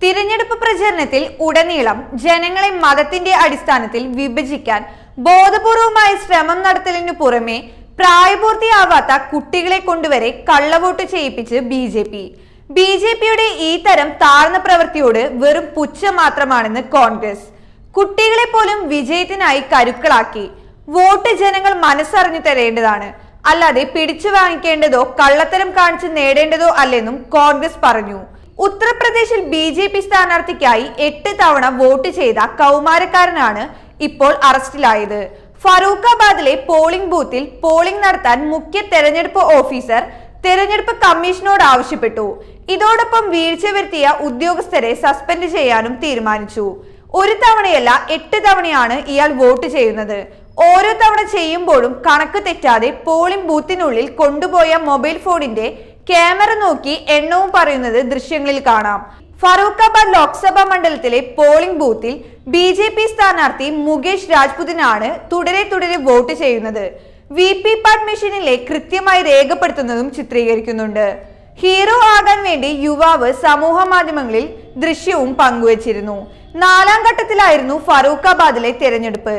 തിരഞ്ഞെടുപ്പ് പ്രചരണത്തിൽ ഉടനീളം ജനങ്ങളെ മതത്തിന്റെ അടിസ്ഥാനത്തിൽ വിഭജിക്കാൻ ബോധപൂർവമായ ശ്രമം നടത്തലിനു പുറമെ പ്രായപൂർത്തിയാവാത്ത കുട്ടികളെ കൊണ്ടുവരെ കള്ളവോട്ട് ചെയ്യിപ്പിച്ച് ബി ജെ പിയുടെ ഈ തരം താഴ്ന്ന പ്രവൃത്തിയോട് വെറും പുച്ഛം മാത്രമാണെന്ന് കോൺഗ്രസ്. കുട്ടികളെ പോലും വിജയത്തിനായി കരുക്കളാക്കി. വോട്ട് ജനങ്ങൾ മനസ്സറിഞ്ഞു തരേണ്ടതാണ്, അല്ലാതെ പിടിച്ചു വാങ്ങിക്കേണ്ടതോ കള്ളത്തരം കാണിച്ച് നേടേണ്ടതോ അല്ലെന്നും കോൺഗ്രസ് പറഞ്ഞു. ഉത്തർപ്രദേശിൽ BJP സ്ഥാനാർത്ഥിക്കായി 8 തവണ വോട്ട് ചെയ്ത കൗമാരക്കാരനാണ് ഇപ്പോൾ അറസ്റ്റിലായത്. ഫറൂഖാബാദിലെ പോളിംഗ് ബൂത്തിൽ പോളിംഗ് നടത്താൻ മുഖ്യ തെരഞ്ഞെടുപ്പ് ഓഫീസർ തെരഞ്ഞെടുപ്പ് കമ്മീഷനോട് ആവശ്യപ്പെട്ടു. ഇതോടൊപ്പം വീഴ്ച വരുത്തിയ ഉദ്യോഗസ്ഥരെ സസ്പെൻഡ് ചെയ്യാനും തീരുമാനിച്ചു. ഒരു തവണയല്ല 8 തവണയാണ് ഇയാൾ വോട്ട് ചെയ്യുന്നത്. ഓരോ തവണ ചെയ്യുമ്പോഴും കണക്ക് തെറ്റാതെ പോളിംഗ് ബൂത്തിനുള്ളിൽ കൊണ്ടുപോയ മൊബൈൽ ഫോണിന്റെ ക്യാമറ നോക്കി എണ്ണവും പറയുന്നത് ദൃശ്യങ്ങളിൽ കാണാം. ഫറൂഖാബാദ് ലോക്സഭാ മണ്ഡലത്തിലെ പോളിംഗ് ബൂത്തിൽ BJP സ്ഥാനാർത്ഥി മുകേഷ് രാജ്പുതിനാണ് തുടരെ വോട്ട് ചെയ്യുന്നത്. VPPAT മെഷീനിലെ കൃത്യമായി രേഖപ്പെടുത്തുന്നതും ചിത്രീകരിക്കുന്നുണ്ട്. ഹീറോ ആകാൻ വേണ്ടി യുവാവ് സമൂഹ മാധ്യമങ്ങളിൽ ദൃശ്യവും പങ്കുവച്ചിരുന്നു. 4ാം ഘട്ടത്തിലായിരുന്നു ഫറൂഖാബാദിലെ തെരഞ്ഞെടുപ്പ്.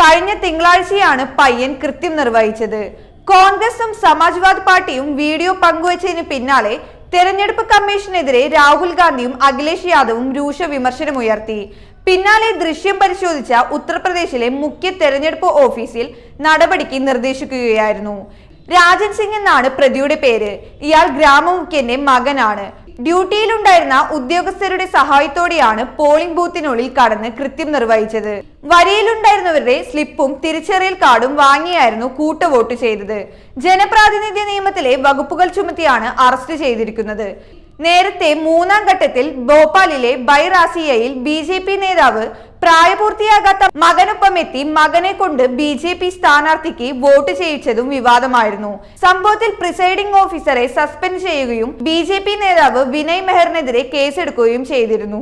കഴിഞ്ഞ തിങ്കളാഴ്ചയാണ് പയ്യൻ കൃത്യം നിർവഹിച്ചത്. കോൺഗ്രസും സമാജ്വാദി പാർട്ടിയും വീഡിയോ പങ്കുവച്ചതിന് പിന്നാലെ തെരഞ്ഞെടുപ്പ് കമ്മീഷനെതിരെ രാഹുൽ ഗാന്ധിയും അഖിലേഷ് യാദവും രൂക്ഷ വിമർശനമുയർത്തി. പിന്നാലെ ദൃശ്യം പരിശോധിച്ച ഉത്തർപ്രദേശിലെ മുഖ്യ തെരഞ്ഞെടുപ്പ് ഓഫീസിൽ നടപടിക്ക് നിർദ്ദേശിക്കുകയായിരുന്നു. രാജൻ സിംഗ് എന്നാണ് പ്രതിയുടെ പേര്. ഇയാൾ ഗ്രാമമുഖ്യന്റെ മകനാണ്. ഡ്യൂട്ടിയിലുണ്ടായിരുന്ന ഉദ്യോഗസ്ഥരുടെ സഹായത്തോടെയാണ് പോളിംഗ് ബൂത്തിനുള്ളിൽ കടന്ന് കൃത്യം നിർവഹിച്ചത്. വരിയിലുണ്ടായിരുന്നവരുടെ സ്ലിപ്പും തിരിച്ചറിയൽ കാർഡും വാങ്ങിയായിരുന്നു കൂട്ടവോട്ട് ചെയ്തത്. ജനപ്രാതിനിധ്യ നിയമത്തിലെ വകുപ്പുകൾ ചുമത്തിയാണ് അറസ്റ്റ് ചെയ്തിരിക്കുന്നത്. നേരത്തെ 3ാം ഘട്ടത്തിൽ ഭോപ്പാലിലെ ബൈറാസിയയിൽ BJP നേതാവ് പ്രായപൂർത്തിയാകാത്ത മകനൊപ്പമെത്തി മകനെ കൊണ്ട് BJP സ്ഥാനാർത്ഥിക്ക് വോട്ട് ചെയ്യിച്ചതും വിവാദമായിരുന്നു. സംഭവത്തിൽ പ്രിസൈഡിംഗ് ഓഫീസറെ സസ്പെൻഡ് ചെയ്യുകയും BJP നേതാവ് വിനയ് മെഹറിനെതിരെ കേസെടുക്കുകയും ചെയ്തിരുന്നു.